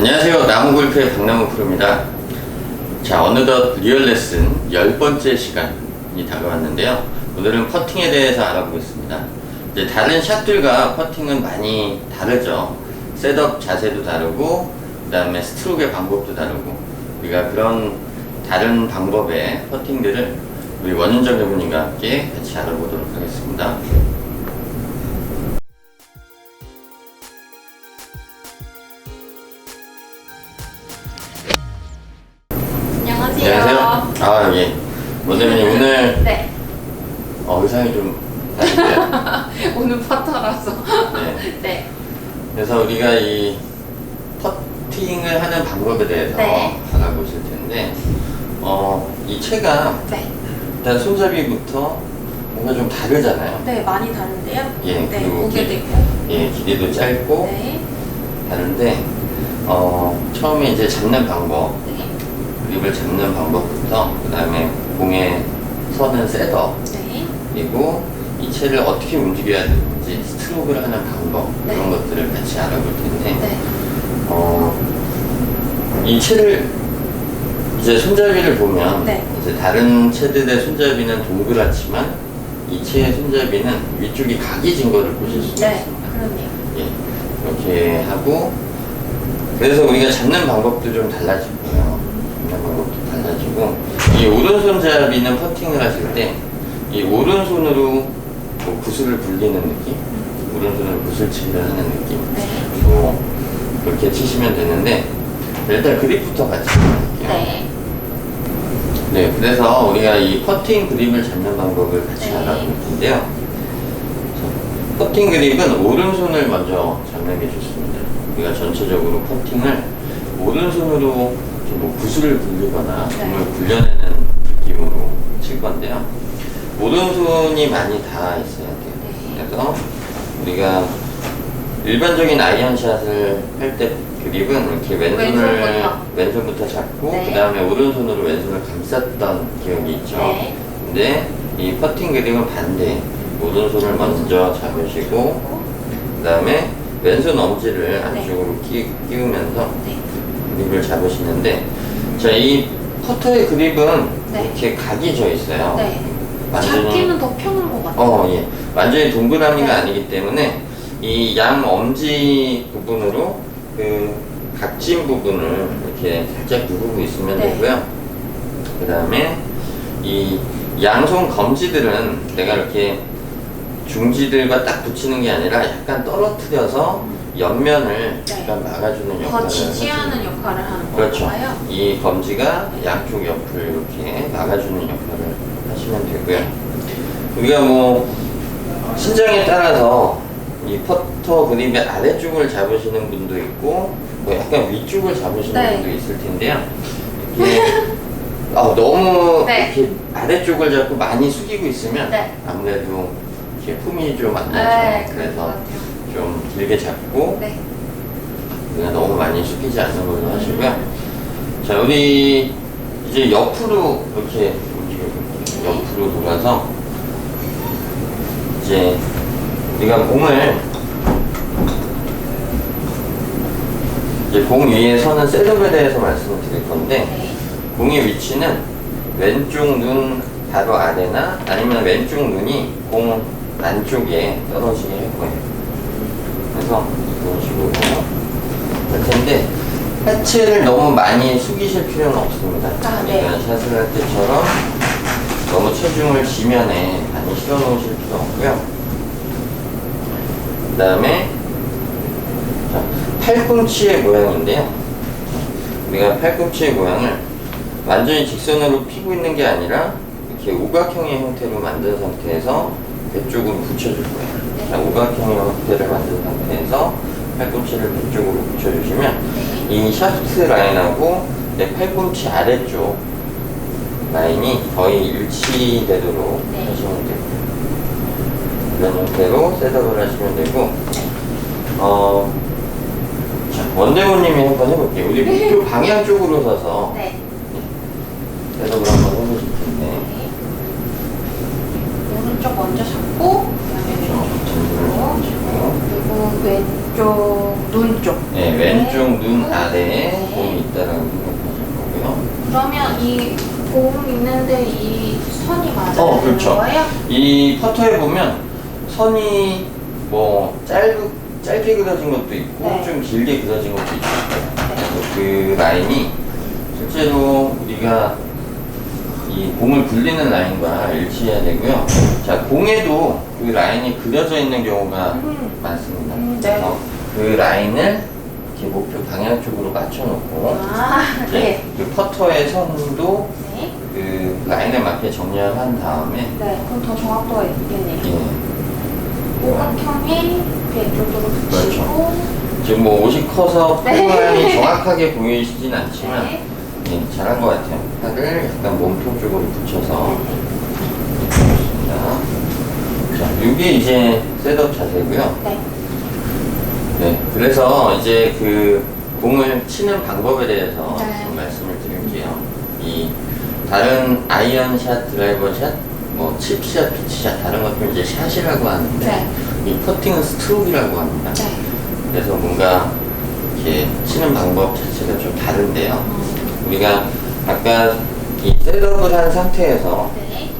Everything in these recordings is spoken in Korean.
안녕하세요. 나무골프의 박나무 프로입니다. 자, 어느덧 리얼 레슨 10번째 시간이 다가왔는데요. 오늘은 퍼팅에 대해서 알아보겠습니다. 이제 다른 샷들과 퍼팅은 많이 다르죠. 셋업 자세도 다르고, 그 다음에 스트로크의 방법도 다르고, 우리가 그런 다른 방법의 퍼팅들을 우리 원윤정 전문님과 함께 같이 알아보도록 하겠습니다. 안녕하세요. 아, 예. 원장님 오늘 네. 의상이 좀 다른데요. 오늘 파터라서. 네. 네. 그래서 우리가 이 퍼팅을 하는 방법에 대해서 네. 알아보실 텐데, 이 채가 네. 일단 손잡이부터 뭔가 좀 다르잖아요. 네, 많이 다른데요. 예, 네, 그리고 무게도 있고. 예, 길이도 짧고 네. 다른데, 처음에 이제 잡는 방법, 네. 그립을 잡는 방법부터, 그 다음에 공에 서는 셋업, 네. 그리고 이 채를 어떻게 움직여야 되는지, 스트로크를 하는 방법, 네. 그런 것들을 같이 알아볼 텐데, 네. 이 채를 이제 손잡이를 보면 네. 이제 다른 채들의 손잡이는 동그랗지만 이 채의 손잡이는 위쪽이 각이 진 거를 보실 수 네. 있습니다. 그렇네요. 예, 이렇게 하고, 그래서 우리가 잡는 방법도 좀 달라지고요. 잡는 방법도 달라지고, 이 오른손잡이는 퍼팅을 하실 때 이 오른손으로 뭐 구슬을 굴리는 느낌, 오른손으로 구슬치기를 하는 느낌, 네. 뭐 그렇게 치시면 되는데, 일단 그립부터 같이 할게요. 네. 네, 그래서 우리가 이 퍼팅 그립을 잡는 방법을 같이 네. 알아볼 텐데요. 자, 퍼팅 그립은 오른손을 먼저 잡는 게 좋습니다. 우리가 전체적으로 퍼팅을 오른손으로 뭐 구슬을 굴리거나 네. 공을 굴려내는 느낌으로 칠 건데요. 오른손이 많이 닿아 있어야 돼요. 네. 그래서 우리가 일반적인 아이언샷을 할 때 그립은 이렇게 왼손부터 잡고, 네. 그 다음에 오른손으로 왼손을 감쌌던 기억이 있죠. 네. 근데 이 퍼팅 그립은 반대. 오른손을 먼저 잡으시고, 그 다음에 왼손 엄지를 안쪽으로 끼우면서 네. 그립을 잡으시는데, 자, 이 퍼터의 그립은 네. 이렇게 각이 져 있어요. 네. 완전히 잡기는 더 편한 것 같아요. 예. 완전히 동그라미가 네. 아니기 때문에 이 양 엄지 부분으로 그 각진 부분을 이렇게 살짝 누르고 있으면 네. 되고요. 그 다음에 이 양손 검지들은 내가 이렇게 중지들과 딱 붙이는 게 아니라 약간 떨어뜨려서 옆면을 네. 약간 막아주는 더 역할을 지지하는 역할을 하는 그렇죠. 건가요? 이 검지가 양쪽 옆을 이렇게 막아주는 역할을 하시면 되고요. 우리가 뭐 신장에 따라서 이 퍼터 그립의 아래쪽을 잡으시는 분도 있고, 뭐 약간 위쪽을 잡으시는 네. 분도 있을 텐데요. 이게 너무 네. 이렇게 아래쪽을 잡고 많이 숙이고 있으면 네. 아무래도 이렇게 폼이 좀 안 나죠. 네, 그럴 것 그래서 같아요. 좀 길게 잡고, 네. 그냥 너무 많이 숙이지 않는 걸로 하시고요. 자, 우리 이제 옆으로 이렇게 움직여볼게요. 옆으로 돌아서 이제 우리가 공을 이제 공 위에 서는 셋업에 대해서 말씀을 드릴 건데, 네. 공의 위치는 왼쪽 눈 바로 아래나 아니면 왼쪽 눈이 공 안쪽에 떨어지게 할 거예요. 그래서 이런 식으로 할 텐데, 하체를 너무 많이 숙이실 필요는 없습니다. 네. 그러니까 샷을 할 때처럼 너무 체중을 지면에 많이 실어 놓으실 필요 없고요. 그 다음에 팔꿈치의 모양인데요. 우리가 팔꿈치의 모양을 완전히 직선으로 피고 있는 게 아니라 이렇게 오각형의 형태로 만든 상태에서 배 쪽으로 붙여줄 거예요. 자, 오각형의 형태를 만든 상태에서 팔꿈치를 배 쪽으로 붙여주시면 이 샤프트 라인하고 내 팔꿈치 아래쪽 라인이 거의 일치되도록 네. 하시면 돼요. 이런 형태로 셋업을 하시면 되고, 자, 원대모님이 한번 해볼게요. 우리 목표 방향 쪽으로 서서 네. 셋업을 한번 해보실 텐데, 네. 오른쪽 먼저 잡고, 그다음에 왼쪽 잡고, 그리고 왼 왼쪽 눈 쪽. 네, 왼쪽 눈 아래에 네. 공이 있다라고 생각하시면 거고요. 그러면 이 공 있는데 이 선이 맞아야 되는 그렇죠. 거예요? 이 퍼터에 보면 선이 뭐 짧게 그려진 것도 있고 네. 좀 길게 그려진 것도 있어요. 네. 그래서 그 라인이 실제로 우리가 이 공을 굴리는 라인과 일치해야 되고요. 자, 공에도 그 라인이 그려져 있는 경우가 많습니다. 네. 그래서 그 라인을 이렇게 목표 방향 쪽으로 맞춰놓고 아, 네. 그 퍼터의 선도 네. 그 라인에 맞게 정렬한 다음에 네, 그럼 더 정확도가 있겠네요. 예, 오각형에 왼쪽으로 붙이고. 그렇죠. 지금 뭐 옷이 커서 네. 포괄이 정확하게 보이시진 않지만 네. 예, 잘한 것 같아요. 팔을 약간 몸통 쪽으로 붙여서 좋습니다. 자, 이게 이제 셋업 자세고요. 네. 네, 그래서 이제 그 공을 치는 방법에 대해서 네. 좀 말씀을 드릴게요. 이 다른 아이언샷, 드라이버샷, 뭐 칩샷, 피치샷 다른 것들 이제 샷이라고 하는데 네. 이 퍼팅은 스트로크라고 합니다. 네. 그래서 뭔가 이렇게 치는 방법 자체가 좀 다른데요. 우리가 아까 이 셋업을 한 상태에서 네.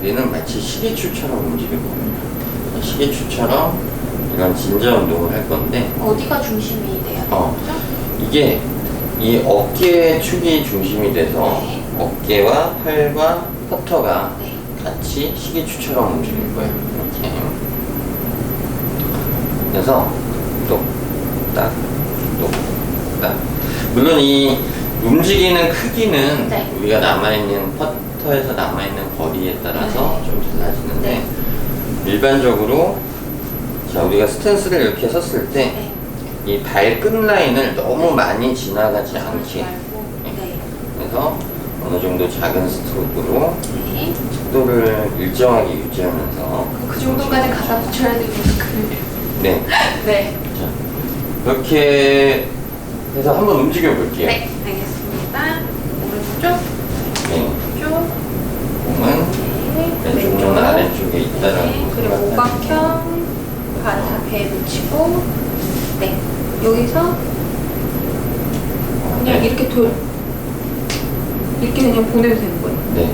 얘는 마치 시계추처럼 움직일 겁니다. 시계추처럼 이런 진저 운동을 할 건데 어디가 중심이 돼야 되죠? 이게 이 어깨 축이 중심이 돼서 네. 어깨와 팔과 퍼터가 네. 같이 시계추처럼 움직일 거예요. 이렇게. 그래서 똑딱 똑딱. 물론 이 움직이는 크기는 네. 우리가 남아있는 퍼터에서 남아있는 거리에 따라서 네. 좀 달라지는데 네. 일반적으로 자 우리가 스탠스를 이렇게 섰을 때 네. 이 발끝 라인을 너무 많이 지나가지 그러지 않게 말고. 네. 그래서 어느 정도 작은 스트로크로 네. 속도를 일정하게 유지하면서 그 정도까지 갖다 붙여야 되는 그. 네. 네. 자, 그렇게 해서 한번 움직여 볼게요. 네. 알겠습니다. 오른쪽, 네. 쪽. 공은 네. 왼쪽 눈 아래쪽에 있다라고 네. 그리고 생각하시면 오각형 배에 붙이고. 네. 여기서 그냥 네. 이렇게 이렇게 그냥 보내면 되는 거예요. 네.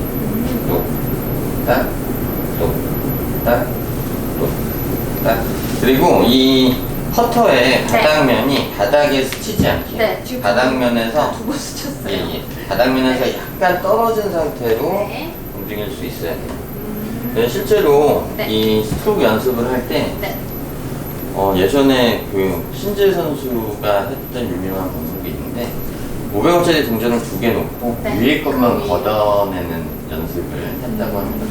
똑딱 똑딱 똑딱 그리고 이 퍼터의 바닥면이 바닥에 스치지 않게 네, 지금 바닥면에서 두 번 스쳤어요. 예, 바닥면에서 약간 떨어진 상태로 네. 움직일 수 있어야 돼요. 네, 실제로 네. 이 스트로크 연습을 할 때 네. 예전에 그 신재 선수가 했던 유명한 방법이 있는데 500원짜리 동전을 2개 놓고 네. 위에 것만 그 걷어내는 연습을 했다고 합니다.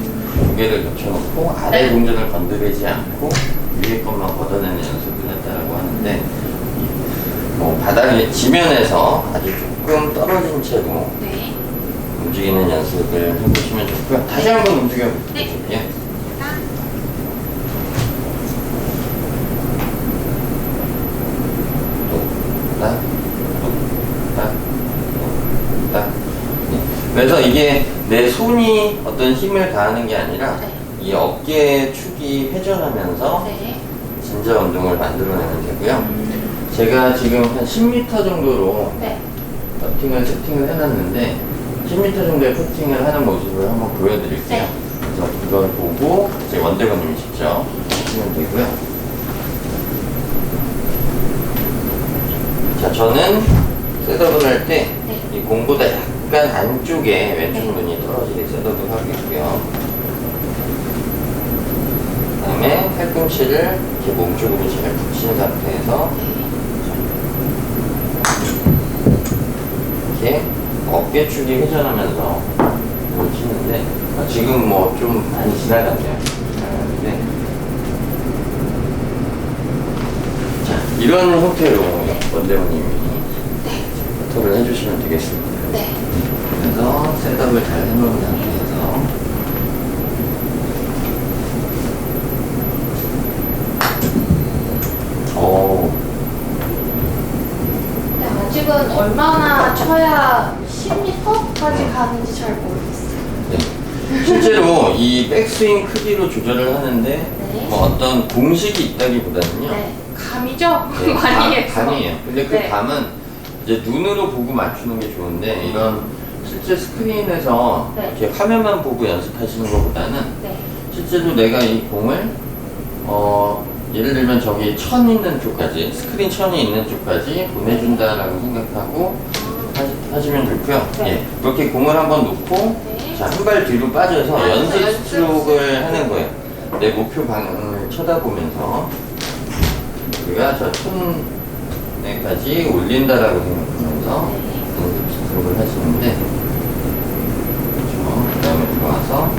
2개를 놓쳐놓고 아래 네. 동전을 건드리지 않고 위에 것만 걷어내는 연습을 했다고 하는데 바닥에 지면에서 아주 조금 떨어진 채로 네. 움직이는 연습을 해보시면 좋고요. 다시 한번 움직여 네. 볼게요. 똑딱, 똑딱, 똑딱. 네. 그래서 이게 내 손이 어떤 힘을 가하는 게 아니라 네. 이 어깨 축이 회전하면서 네. 진저 운동을 만들어내면 되고요. 제가 지금 한 10m 정도로 네. 퍼팅을 세팅을 해놨는데 10m 정도의 퍼팅을 하는 모습을 한번 보여드릴게요. 네. 그래서 이걸 보고 이제 원대건님이 직접 하시면 되고요. 자, 저는 셋업을 할 때 이 네. 공보다 약간 안쪽에 왼쪽 네. 눈이 떨어지게 셋업을 하겠고요. 그 다음에 팔꿈치를 이렇게 몸쪽으로 잘 붙인 상태에서 이렇게 어깨축이 회전하면서 공을 치는데 지금 뭐 좀 많이 지나갔네요. 지나갔는데 자 이런 형태로 원대원님이 포토를 해주시면 되겠습니다. 네. 그래서 셋업을 잘 해놓은 상태에서 네, 아직은 얼마나 쳐야 10m까지 가는지 잘 모르겠어요. 네. 실제로 이 백스윙 크기로 조절을 하는데 네. 네. 뭐 어떤 공식이 있다기보다는요. 네. 감이죠? 네, 많이 해서. 감이에요. 근데 그 네. 감은 이제 눈으로 보고 맞추는 게 좋은데 이런 실제 스크린에서 네. 이렇게 화면만 보고 연습하시는 것보다는 네. 실제로 내가 이 공을 예를 들면 저기 천 있는 쪽까지 스크린 천이 있는 쪽까지 보내준다라고 생각하고 하시면 좋고요. 네. 예, 그렇게 공을 한번 놓고 네. 자, 한 발 뒤로 빠져서 아, 연습 연습 스트로크를 하는 거예요. 내 목표 방향을 쳐다보면서 우리가 저 톤에까지 올린다라고 생각하면서 네. 연습 스트로크를 하시는데 그렇죠. 그 다음에 들어와서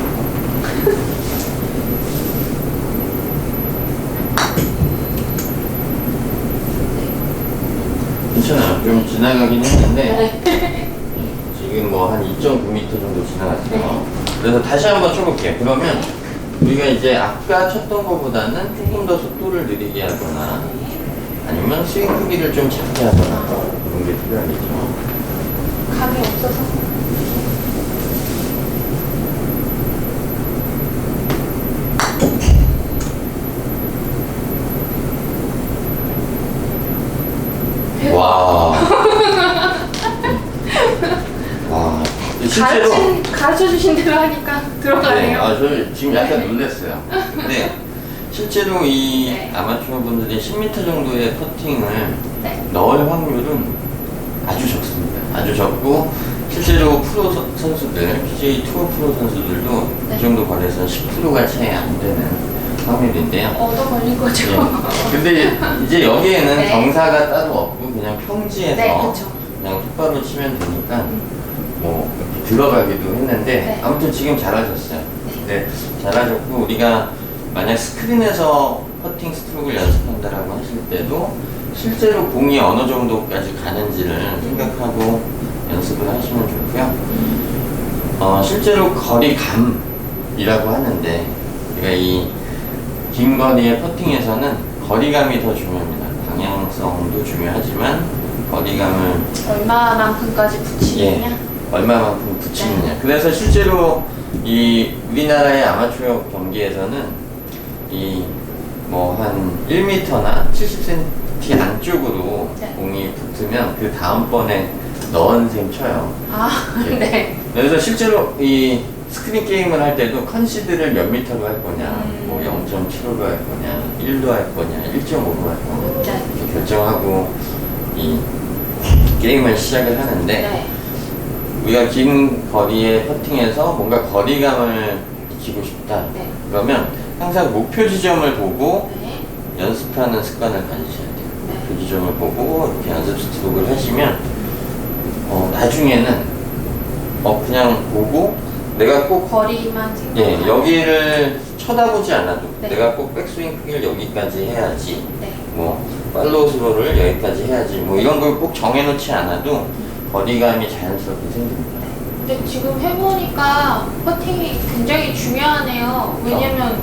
괜찮아요. 좀 지나가긴 했는데 네. 지금 뭐 한 2.9m 정도 지나갔어요. 그래서 다시 한번 쳐볼게요. 그러면 우리가 이제 아까 쳤던 것보다는 조금 더 속도를 느리게 하거나 아니면 스윙 크기를 좀 작게 하거나 그런 게 필요하겠죠. 감이 없어서. 와. 와. 실제로. 가르쳐 주신 대로 하니까 네, 들어가네요. 저 지금 약간 놀랐어요. 근데 실제로 이 네. 아마추어 분들이 10m 정도의 퍼팅을 네. 넣을 확률은 아주 적습니다. 아주 적고 실제로 프로 선수들, PGA 투어 프로 선수들도 네. 이 정도 거리에서는 10%가 채 안 되는 확률인데요. 얻어 걸린 거죠. 예. 근데 이제 여기에는 네. 경사가 따로 없고 그냥 평지에서 네, 그쵸. 그냥 똑바로 치면 되니까 뭐 이렇게 들어가기도 했는데 네. 아무튼 지금 잘하셨어요. 네, 잘하셨고 우리가 만약 스크린에서 퍼팅 스트로크를 연습한다라고 하실 때도 실제로 공이 어느 정도까지 가는지를 생각하고 연습을 하시면 좋고요. 실제로 거리감이라고 하는데 우리가 이 긴 거리의 퍼팅에서는 거리감이 더 중요합니다. 방향성도 중요하지만 거리감을 얼마만큼까지 붙이느냐? 얼마만큼 붙이느냐. 그래서 실제로 이 우리나라의 아마추어 경기에서는 이 뭐 한 1m나 70cm 안쪽으로 네. 공이 붙으면 그 다음번에 넣은 셈 쳐요. 아, 예. 네. 그래서 실제로 이 스크린 게임을 할 때도 컨시드를 몇 미터로 할 거냐, 뭐 0.75로 할 거냐, 1로 할 거냐, 1.5로 할 거냐 네. 이렇게 결정하고 이 게임을 시작을 하는데 네. 우리가 긴 거리의 퍼팅에서 뭔가 거리감을 익히고 싶다. 네. 그러면 항상 목표 지점을 보고 네. 연습하는 습관을 가지셔야 돼요. 네. 목표 지점을 보고 이렇게 연습 스트로크를 하시면 나중에는 그냥 보고 내가 꼭 거리만 생각하고. 여기를 쳐다보지 않아도 네. 내가 꼭 백스윙 크기를 여기까지 해야지 네. 뭐 팔로우 스로를 여기까지 해야지 뭐 이런 걸 꼭 정해놓지 않아도 거리감이 자연스럽게 생깁니다. 근데 지금 해보니까 퍼팅이 굉장히 중요하네요. 왜냐면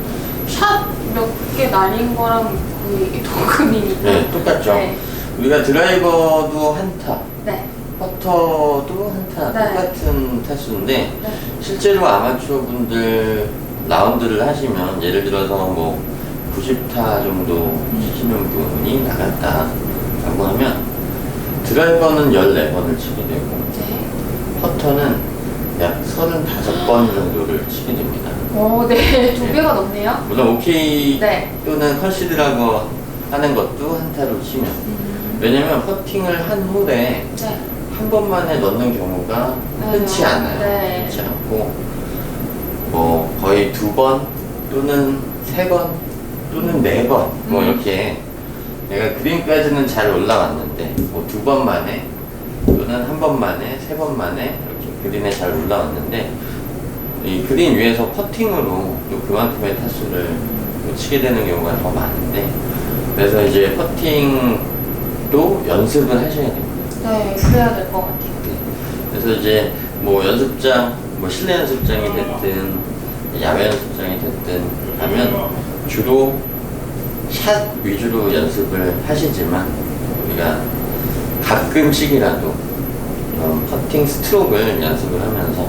샷 몇 개 날린 거랑 거의 동급이니까. 네, 똑같죠. 네. 우리가 드라이버도 한타, 네. 퍼터도 한타 네. 똑같은 타수인데 네. 실제로 아마추어 분들 라운드를 하시면 예를 들어서 뭐 90타 정도 치시는 분이 나갔다라고 하면 드라이버는 14번을 치게 되고 네. 퍼터는 약 35번 정도를 치게 됩니다. 오, 네. 2배가 넘네요. 물론 OK 네. 또는 컨시드라고 하는 것도 한타로 치면 왜냐면 퍼팅을 한 홀에 네. 한 번만에 넣는 경우가 흔치 않아요. 네. 흔치 않고 뭐 거의 2번 또는 3번 또는 4번 뭐 이렇게 내가 그린까지는 잘 올라왔는데 뭐 2번 만에 또는 한 번 만에 3번 만에 이렇게 그린에 잘 올라왔는데 이 그린 위에서 퍼팅으로 또 그만큼의 타수를 치게 되는 경우가 더 많은데 그래서 이제 퍼팅도 연습을 하셔야 됩니다. 네, 그래야 될 것 같아요. 그래서 이제 뭐 연습장, 뭐 실내 연습장이 됐든 야외 연습장이 됐든 하면 주로 샷 위주로 연습을 하시지만 우리가 가끔씩이라도 퍼팅 스트로크를 연습을 하면서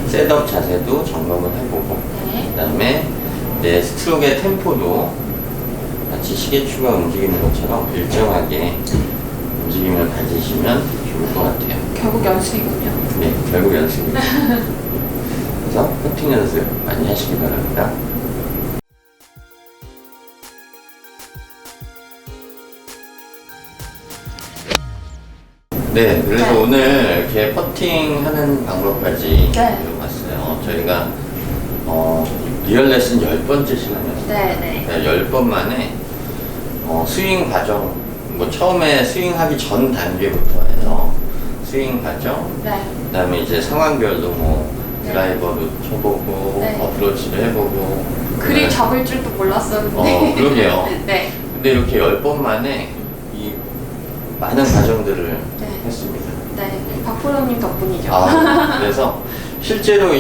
셋업 자세도 점검을 해보고 네. 그 다음에 네, 스트로크의 템포도 마치 시계추가 움직이는 것처럼 일정하게 움직임을 가지시면 좋을 것 같아요. 결국 연습이군요. 네, 결국 연습입니다. 그래서 퍼팅 연습 많이 하시기 바랍니다. 네, 그래서 네. 오늘 이렇게 퍼팅 하는 방법까지 네. 배워봤어요. 저희가 리얼 레슨 10번째 시간이었어요. 네. 10번 만에 스윙 과정, 뭐 처음에 스윙하기 전 단계부터 해서 스윙 과정, 네. 그 다음에 이제 상황별로 뭐 네. 드라이버도 쳐보고 네. 어프로치도 해보고 그림 네. 잡을 줄도 몰랐었는데. 그러게요. 네. 근데 이렇게 10번 만에 이 많은 과정들을 네. 했습니다. 네. 박프로님 덕분이죠. 그래서 실제로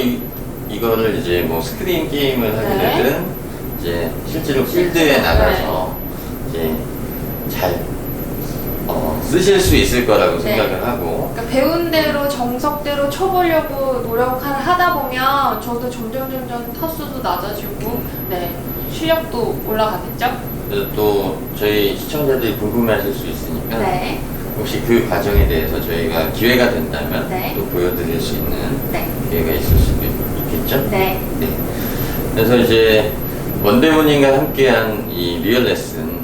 이거를 이제 뭐 스크린 게임을 하게 네. 되든 이제 실제로 필드에 네. 나가서 이제 잘 쓰실 수 있을 거라고 네. 생각을 하고 그러니까 배운 대로 정석대로 쳐보려고 노력하다 보면 저도 점점 타수도 낮아지고 네 실력도 올라가겠죠? 그래서 또 저희 시청자들이 궁금해하실 수 있으니까 네. 혹시 그 과정에 대해서 저희가 기회가 된다면 네. 또 보여드릴 수 있는 네. 기회가 있을 수도 있겠죠? 네. 네. 그래서 이제 원대모님과 함께한 이 리얼 레슨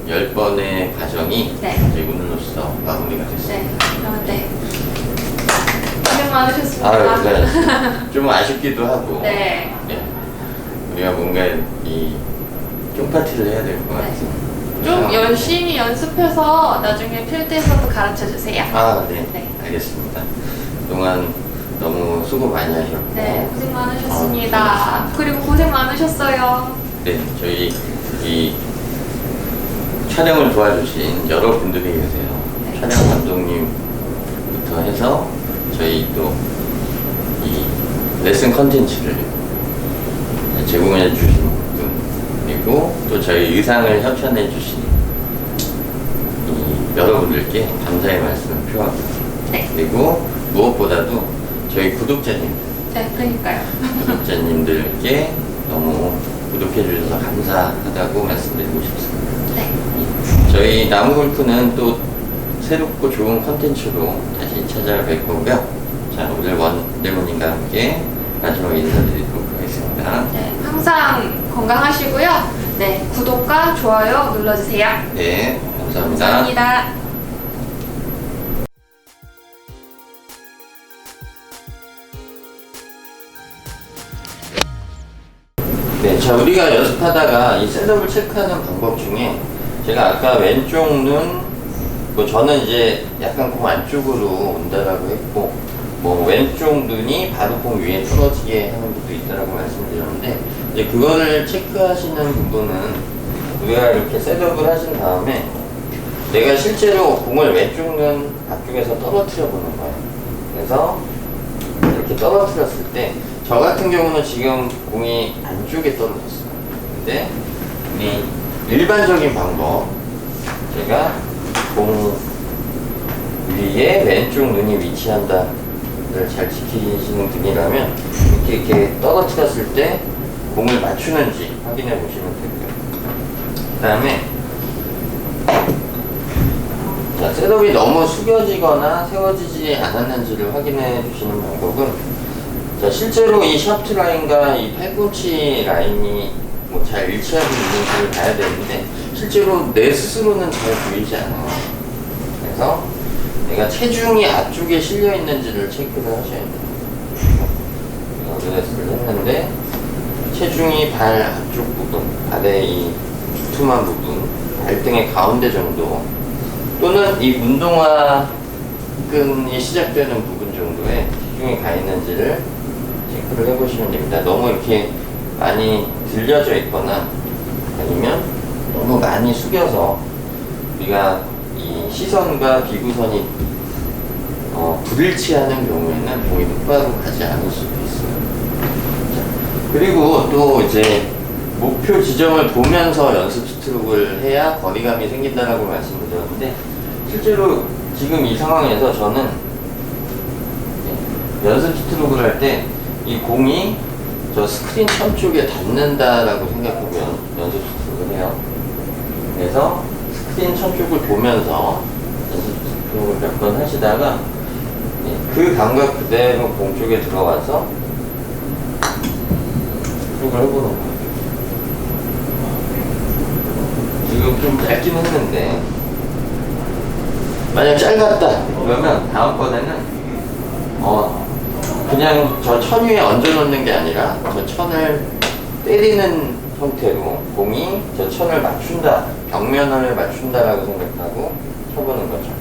10번의 과정이 네. 이제 오늘로써 마무리가 됐습니다. 네. 고생 많으셨습니다. 네. 좀 아쉽기도 하고 네. 우리가 뭔가 이 쫑파티를 해야 될 것 네. 같은 좀 열심히 연습해서 나중에 필드에서도 가르쳐 주세요. 네. 네. 알겠습니다. 그동안 너무 수고 많이 하셨고 네, 고생 많으셨습니다. 고생하셨습니다. 그리고 고생 많으셨어요. 네, 저희 이 촬영을 도와주신 여러분들이 계세요. 네. 촬영 감독님부터 해서 저희 또 이 레슨 컨텐츠를 제공해 주신 분, 그리고 또 저희 의상을 협찬해 주신 이 여러분들께 감사의 말씀을 표합니다. 네. 그리고 무엇보다도 저희 구독자님들, 네, 그러니까요. 구독자님들께 너무 구독해 주셔서 감사하다고 말씀드리고 싶습니다. 네. 저희 나무골프는 또 새롭고 좋은 컨텐츠로 다시 찾아뵐 거고요. 자, 오늘 원대모님과 함께 마지막 인사드리도록 하겠습니다. 네, 항상 건강하시고요. 네, 구독과 좋아요 눌러주세요. 네, 감사합니다. 감사합니다. 네, 자, 우리가 연습하다가 이 셋업을 체크하는 방법 중에 제가 아까 왼쪽 눈, 뭐 저는 이제 약간 공 안쪽으로 온다라고 했고, 뭐 왼쪽 눈이 바로 공 위에 떨어지게 하는 것도 있다라고 말씀드렸는데, 이제 그거를 체크하시는 부분은 우리가 이렇게 셋업을 하신 다음에 내가 실제로 공을 왼쪽 눈 앞쪽에서 떨어뜨려 보는 거예요. 그래서 이렇게 떨어뜨렸을 때 저 같은 경우는 지금 공이 안쪽에 떨어졌어요. 근데 이 일반적인 방법, 제가 공 위에 왼쪽 눈이 위치한다를 잘 지키시는 분이라면 이렇게 떨어뜨렸을 때 공을 맞추는지 확인해 보시면 되고요. 그 다음에 자, 셋업이 너무 숙여지거나 세워지지 않았는지를 확인해 주시는 방법은, 자, 실제로 이 샤프트 라인과 이 팔꿈치 라인이 뭐 잘 일치하고 있는지를 봐야 되는데 실제로 내 스스로는 잘 보이지 않아요. 그래서 내가 체중이 앞쪽에 실려 있는지를 체크를 하셔야 돼요. 어드레스를 했는데 체중이 발 앞쪽 부분, 발의 이 두툼한 부분, 발등의 가운데 정도, 또는 이 운동화 끈이 시작되는 부분 정도에 체중이 가 있는지를 체크를 해보시면 됩니다. 너무 이렇게 많이 들려져 있거나 아니면 너무 많이 숙여서 우리가 이 시선과 비구선이 불일치하는 경우에는 공이 똑바로 가지 않을 수도 있어요. 그리고 또 이제 목표 지점을 보면서 연습 스트로크를 해야 거리감이 생긴다라고 말씀을 드렸는데, 실제로 지금 이 상황에서 저는 연습 스트로크를 할 때 이 공이 저 스크린 천 쪽에 닿는다라고 생각하고 연습 수습을 해요. 그래서 스크린 천 쪽을 보면서 연습 수습을 몇 번 하시다가 그 감각 그대로 공 쪽에 들어와서 수습을 해보는 거예요. 지금 좀 짧긴 했는데 만약 짧았다 그러면 다음번에는 그냥 저 천 위에 얹어놓는 게 아니라 저 천을 때리는 형태로 공이 저 천을 맞춘다, 벽면을 맞춘다라고 생각하고 쳐보는 거죠.